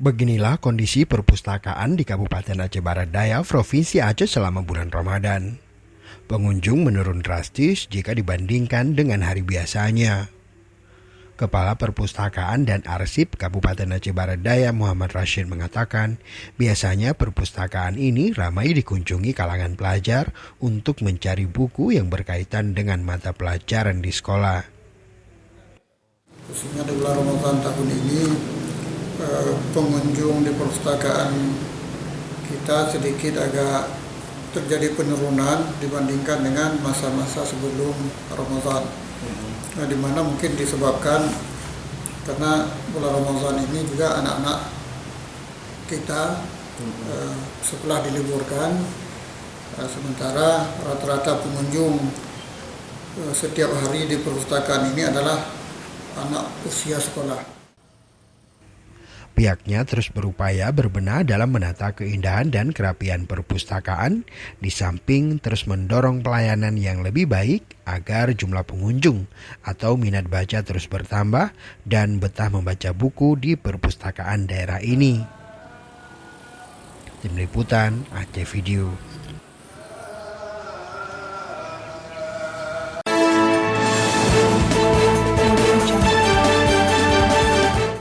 Beginilah kondisi perpustakaan di Kabupaten Aceh Barat Daya, Provinsi Aceh selama bulan Ramadan. Pengunjung menurun drastis jika dibandingkan dengan hari biasanya. Kepala Perpustakaan dan Arsip Kabupaten Aceh Barat Daya Muhammad Rashid mengatakan, biasanya perpustakaan ini ramai dikunjungi kalangan pelajar untuk mencari buku yang berkaitan dengan mata pelajaran di sekolah. Khususnya di bulan Ramadan tahun ini, pengunjung di perpustakaan kita sedikit agak terjadi penurunan dibandingkan dengan masa-masa sebelum Ramadan. Nah, di mana mungkin disebabkan karena bulan Ramadan ini juga anak-anak kita setelah diliburkan, sementara rata-rata pengunjung setiap hari di perpustakaan ini adalah anak usia sekolah. Pihaknya terus berupaya berbenah dalam menata keindahan dan kerapian perpustakaan, di samping terus mendorong pelayanan yang lebih baik agar jumlah pengunjung atau minat baca terus bertambah dan betah membaca buku di perpustakaan daerah ini. Tim Liputan Aceh Video.